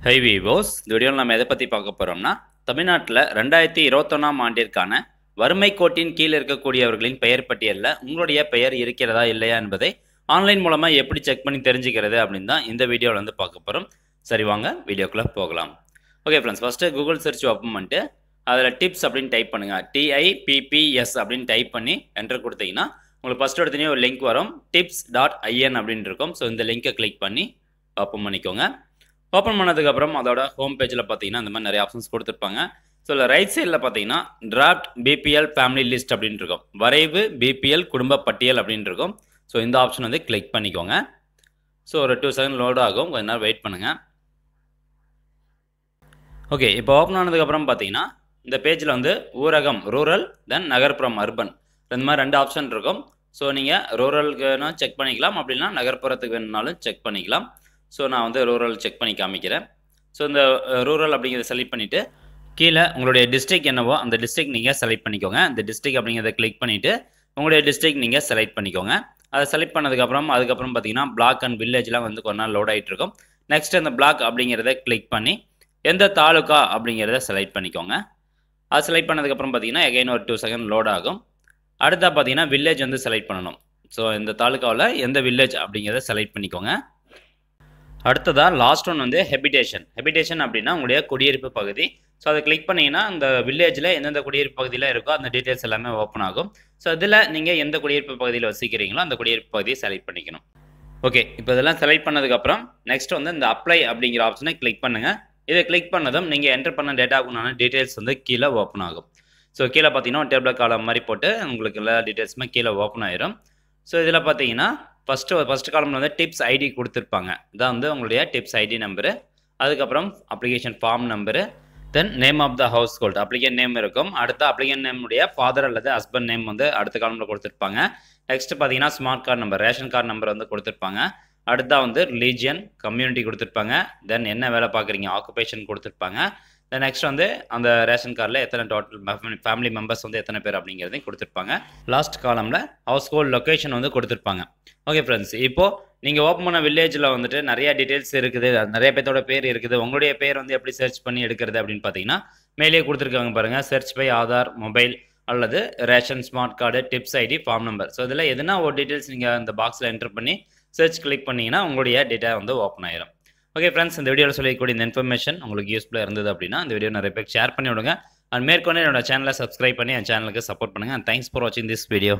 High வீவோஸ் இந்த வீடியோவில் நம்ம எதை பற்றி பார்க்க போகிறோம்னா தமிழ்நாட்டில் 2021ஆம் ஆண்டிற்கான வறுமை கோட்டின் கீழே இருக்கக்கூடியவர்களின் பெயர் பட்டியலில் உங்களுடைய பெயர் இருக்கிறதா இல்லையா என்பதை ஆன்லைன் மூலமாக எப்படி செக் பண்ணி தெரிஞ்சுக்கிறது அப்படின்னு தான் இந்த வீடியோவில் வந்து பார்க்க போகிறோம். சரி வாங்க வீடியோக்குள்ளே போகலாம். Okay friends, first Google search open பண்ணிட்டு அதில் டிப்ஸ் அப்படின்னு டைப் பண்ணுங்கள். TIPPS அப்படின்னு டைப் பண்ணி என்டர் கொடுத்தீங்கன்னா உங்களுக்கு ஃபஸ்ட்டு எடுத்தனே ஒரு லிங்க் வரும். tips.in அப்படின்னு இருக்கும். ஸோ இந்த லிங்கை கிளிக் பண்ணி ஓப்பன் பண்ணிக்கோங்க. ஓப்பன் பண்ணதுக்கப்புறம் அதோட ஹோம் பேஜில் பார்த்தீங்கன்னா இந்த மாதிரி நிறைய ஆப்ஷன்ஸ் கொடுத்துருப்பாங்க. ஸோ இல்லை ரைட் சைடில் பார்த்தீங்கன்னா டிராஃப்ட் BPL ஃபேமிலி லிஸ்ட் அப்படின்னு இருக்கும். வரைவு BPL குடும்ப பட்டியல் அப்படின்னு இருக்கும். ஸோ இந்த ஆப்ஷன் வந்து கிளிக் பண்ணிக்கோங்க. ஸோ ஒரு 2 செகண்ட் லோட் ஆகும், கொஞ்ச நேரம் வெயிட் பண்ணுங்கள். ஓகே, இப்போ ஓப்பன் ஆனதுக்கப்புறம் பார்த்தீங்கன்னா இந்த பேஜில் வந்து ஊரகம் ரூரல் தென் நகர்ப்புறம் அர்பன் இந்த மாதிரி 2 ஆப்ஷன் இருக்கும். ஸோ நீங்கள் ரூரலுக்குன்னா செக் பண்ணிக்கலாம், அப்படின்னா நகர்ப்புறத்துக்கு வேணுனாலும் செக் பண்ணிக்கலாம். ஸோ நான் வந்து ரூரல் செக் பண்ணி காமிக்கிறேன். ஸோ இந்த ரூரல் அப்படிங்கிறத செலக்ட் பண்ணிவிட்டு கீழே உங்களுடைய டிஸ்ட்ரிக் என்னவோ அந்த டிஸ்ட்ரிக் நீங்கள் செலக்ட் பண்ணிக்கோங்க. இந்த டிஸ்ட்ரிக் அப்படிங்கிறத கிளிக் பண்ணிவிட்டு உங்களுடைய டிஸ்ட்ரிக் நீங்கள் செலக்ட் பண்ணிக்கோங்க. அதை செலக்ட் பண்ணதுக்கப்புறம் அதுக்கப்புறம் பார்த்தீங்கன்னா பிளாக் அண்ட் வில்லேஜ்லாம் வந்து கொஞ்ச நாள் லோட் ஆகிட்டு இருக்கும். நெக்ஸ்ட் அந்த பிளாக் அப்படிங்கிறத கிளிக் பண்ணி எந்த தாலுக்கா அப்படிங்கிறத செலக்ட் பண்ணிக்கோங்க. அது செலக்ட் பண்ணதுக்கப்புறம் பார்த்தீங்கன்னா எகைன் ஒரு 2 செகண்ட் லோட் ஆகும். அடுத்தா பார்த்தீங்கன்னா வில்லேஜ் வந்து செலக்ட் பண்ணணும். ஸோ இந்த தாலுக்காவில் எந்த வில்லேஜ் அப்படிங்கிறத செலக்ட் பண்ணிக்கோங்க. அடுத்ததாக லாஸ்ட் ஒன் வந்து ஹெபிடேஷன் அப்படின்னா உங்களுடைய குடியிருப்பு பகுதி. ஸோ அதை கிளிக் பண்ணிங்கன்னா அந்த வில்லேஜில் எந்தெந்த குடியிருப்பு பகுதியில் இருக்கோ அந்த டீட்டெயில்ஸ் எல்லாமே ஓப்பன் ஆகும். ஸோ இதில் நீங்கள் எந்த குடியிருப்பு பகுதியில் வசிக்கிறீங்களோ அந்த குடியிருப்பு பகுதியை செலக்ட் பண்ணிக்கணும். ஓகே, இப்போ இதெல்லாம் செலக்ட் பண்ணதுக்கப்புறம் நெக்ஸ்ட் வந்து இந்த அப்ளை அப்படிங்கிற ஆப்ஷனை கிளிக் பண்ணுங்கள். இதை கிளிக் பண்ணதும் நீங்கள் என்டர் பண்ண டேட்டாவுக்குண்டான டீட்டெயில்ஸ் வந்து கீழே ஓப்பன் ஆகும். ஸோ கீழே பார்த்தீங்கன்னா டேபிள் காலம் மாதிரி போட்டு உங்களுக்கு எல்லா டீட்டெயில்ஸுமே கீழே ஓப்பன் ஆயிரும். ஸோ இதில் பார்த்தீங்கன்னா ஃபஸ்ட்டு காலமில் வந்து டிப்ஸ் ஐடி கொடுத்துருப்பாங்க. இதான் வந்து உங்களுடைய டிப்ஸ் ஐடி நம்பரு. அதுக்கப்புறம் application form number, then name of the household applicant name இருக்கும். அடுத்த அப்ளிகேன் நேமுடைய ஃபாதர் அல்லது ஹஸ்பண்ட் நேம் வந்து அடுத்த காலமில் கொடுத்துருப்பாங்க. நெக்ஸ்ட் பார்த்தீங்கன்னா smart card number, ration card number வந்து கொடுத்துருப்பாங்க. அடுத்தா வந்து ரிலீஜியன், கம்யூனிட்டி கொடுத்துருப்பாங்க. தென் என்ன வேலை பார்க்குறீங்க ஆக்குபேஷன் கொடுத்துருப்பாங்க. தென் நெக்ஸ்ட் வந்து அந்த ரேஷன் கார்டில் எத்தனை டோட்டல் ஃபேமிலி மெம்பர்ஸ் வந்து எத்தனை பேர் அப்படிங்கிறதையும் கொடுத்துருப்பாங்க. லாஸ்ட் காலமில் ஹவுஸ் ஹோல்ட் லொக்கேஷன் வந்து கொடுத்துருப்பாங்க. ஓகே ஃப்ரெண்ட்ஸ், இப்போது நீங்கள் ஓப்பன் பண்ண வில்லேஜில் வந்துட்டு நிறைய டீட்டெயில்ஸ் இருக்குது, நிறைய பேர்த்தோட பேர் இருக்குது. உங்களுடைய பேர் வந்து எப்படி சர்ச் பண்ணி எடுக்கிறது அப்படின்னு பார்த்தீங்கன்னா மேலே கொடுத்துருக்காங்க பாருங்கள். சர்ச் பை ஆதார், மொபைல் அல்லது ரேஷன், ஸ்மார்ட் கார்டு, டிப்ஸ் ஐடி, ஃபார்ம் நம்பர். ஸோ இதில் எதுனா ஒரு டீட்டெயில்ஸ் நீங்கள் அந்த பாக்ஸில் என்டர் பண்ணி சர்ச் கிளிக் பண்ணிங்கன்னா உங்களுடைய டேட்டா வந்து ஓப்பன் ஆயிரும். ஓகே ஃப்ரெண்ட்ஸ், இந்த வீடியோவில் சொல்லக்கூடிய இந்த இன்ஃபர்மேஷன் உங்களுக்கு யூஸ்ஃபுல்லாக இருந்தது அப்படின்னா இந்த வீடியோ நிறைய பேருக்கு ஷேர் பண்ணி விடுங்க. அண்ட் மேற்கொண்டு என்னோட சேனலை சப்ஸ்கிரைப் பண்ணி என் சேனலுக்கு சப்போர்ட் பண்ணுங்கள். அண்ட் தேங்க்ஸ் ஃபார் வாட்சிங் திஸ் வீடியோ.